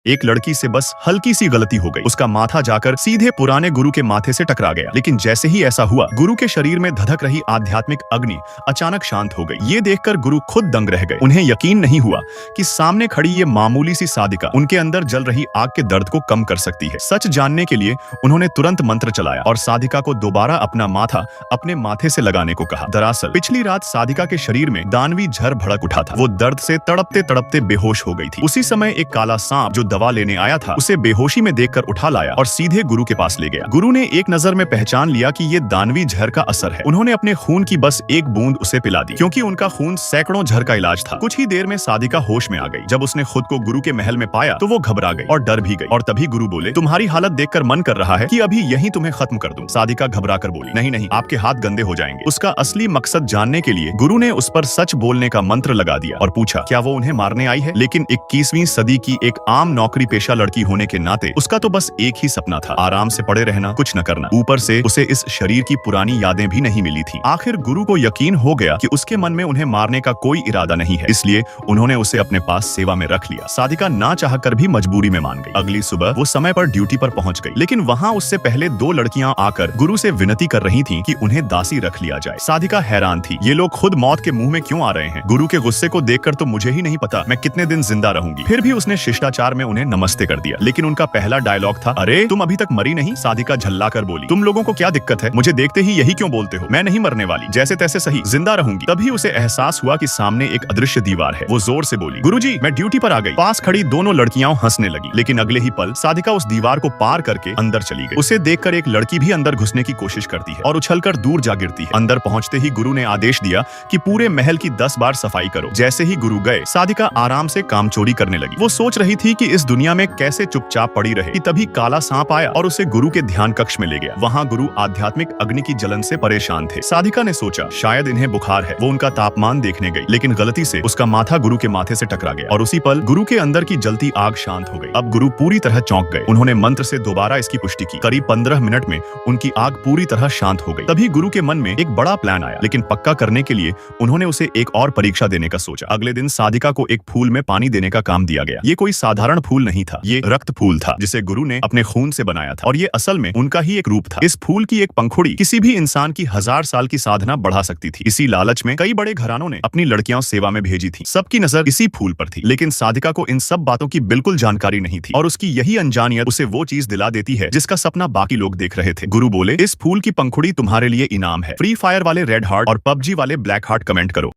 एक लड़की से बस हल्की सी गलती हो गई। उसका माथा जाकर सीधे पुराने गुरु के माथे से टकरा गया। लेकिन जैसे ही ऐसा हुआ, गुरु के शरीर में धधक रही आध्यात्मिक अग्नि अचानक शांत हो गई। ये देखकर गुरु खुद दंग रह गए। उन्हें यकीन नहीं हुआ कि सामने खड़ी ये मामूली सी साधिका उनके अंदर जल रही आग के दर्द को कम कर सकती है। सच जानने के लिए उन्होंने तुरंत मंत्र चलाया और साधिका को दोबारा अपना माथा अपने माथे से लगाने को कहा। दरअसल पिछली रात साधिका के शरीर में दानवी झर भड़क उठा था। वो दर्द से तड़पते तड़पते बेहोश हो गई थी। उसी समय एक काला सांप जो दवा लेने आया था उसे बेहोशी में देखकर उठा लाया और सीधे गुरु के पास ले गया। गुरु ने एक नजर में पहचान लिया कि ये दानवी झर का असर है। उन्होंने अपने खून की बस एक बूंद उसे पिला दी, क्योंकि उनका खून सैकड़ों झर का इलाज था। कुछ ही देर में साधिका होश में आ गई। जब उसने खुद को गुरु के महल में पाया तो वो घबरा गई और डर भी गई। और तभी गुरु बोले, तुम्हारी हालत देखकर मन कर रहा है कि अभी यहीं तुम्हें खत्म कर दूं। साधिका घबरा कर बोली, नहीं नहीं, आपके हाथ गंदे हो जाएंगे। उसका असली मकसद जानने के लिए गुरु ने उस पर सच बोलने का मंत्र लगा दिया और पूछा, क्या वो उन्हें मारने आई है? लेकिन 21वीं सदी की एक आम नौकरी पेशा लड़की होने के नाते उसका तो बस एक ही सपना था, आराम से पड़े रहना, कुछ न करना। ऊपर से उसे इस शरीर की पुरानी यादें भी नहीं मिली थी। आखिर गुरु को यकीन हो गया कि उसके मन में उन्हें मारने का कोई इरादा नहीं है, इसलिए उन्होंने उसे अपने पास सेवा में रख लिया। साधिका ना चाहकर भी मजबूरी में मान गई। अगली सुबह वो समय पर ड्यूटी पर पहुंच गई, लेकिन वहां उससे पहले दो लड़कियां आकर गुरु से विनती कर रही थीं कि उन्हें दासी रख लिया जाए। साधिका हैरान थी, ये लोग खुद मौत के मुंह में क्यों आ रहे हैं? गुरु के गुस्से को देखकर तो मुझे ही नहीं पता मैं कितने दिन जिंदा रहूंगी। फिर भी उसने शिष्टाचार में उन्हें नमस्ते कर दिया। लेकिन उनका पहला डायलॉग था, अरे तुम अभी तक मरी नहीं? साधिका झल्लाकर बोली, तुम लोगों को क्या दिक्कत है? मुझे देखते ही यही क्यों बोलते हो? मैं नहीं मरने वाली, जैसे तैसे सही, जिंदा रहूंगी। तभी उसे एहसास हुआ कि सामने एक अदृश्य दीवार है। वो जोर से बोली, गुरुजी, मैं ड्यूटी पर आ गई। पास खड़ी दोनों लड़कियां हंसने लगी, लेकिन अगले ही पल साधिका उस दीवार को पार करके अंदर चली गई। उसे देखकर एक लड़की भी अंदर घुसने की कोशिश करती है और उछलकर दूर जा गिरती है। अंदर पहुंचते ही गुरु ने आदेश दिया कि पूरे महल की 10 बार सफाई करो। जैसे ही गुरु गए, साधिका आराम से कामचोरी करने लगी। वो सोच रही थी कि इस दुनिया में कैसे चुपचाप पड़ी रहे कि तभी काला सांप आया और उसे गुरु के ध्यान कक्ष में ले गया। वहां गुरु आध्यात्मिक अग्नि की जलन से परेशान थे। साधिका ने सोचा शायद इन्हें बुखार है। वो उनका तापमान देखने गई, लेकिन गलती से उसका माथा गुरु के माथे से टकरा गया और उसी पल गुरु के अंदर की जलती आग शांत हो गई। अब गुरु पूरी तरह चौंक गए। उन्होंने मंत्र से दोबारा इसकी पुष्टि की। करीब 15 मिनट में उनकी आग पूरी तरह शांत हो गई। तभी गुरु के मन में एक बड़ा प्लान आया, लेकिन पक्का करने के लिए उन्होंने उसे एक और परीक्षा देने का सोचा। अगले दिन साधिका को एक फूल में पानी देने का काम दिया गया। ये कोई साधारण फूल नहीं था, ये रक्त फूल था, जिसे गुरु ने अपने खून से बनाया था और ये असल में उनका ही एक रूप था। इस फूल की एक पंखुड़ी किसी भी इंसान की 1000 साल की साधना बढ़ा सकती थी। इसी लालच में कई बड़े घरानों ने अपनी लड़कियां सेवा में भेजी थी। सबकी नजर इसी फूल पर थी, लेकिन साधिका को इन सब बातों की बिल्कुल जानकारी नहीं थी और उसकी यही अनजानियत उसे वो चीज दिला देती है जिसका सपना बाकी लोग देख रहे थे। गुरु बोले, इस फूल की पंखुड़ी तुम्हारे लिए इनाम है। फ्री फायर वाले रेड हार्ट और पबजी वाले ब्लैक हार्ट कमेंट करो।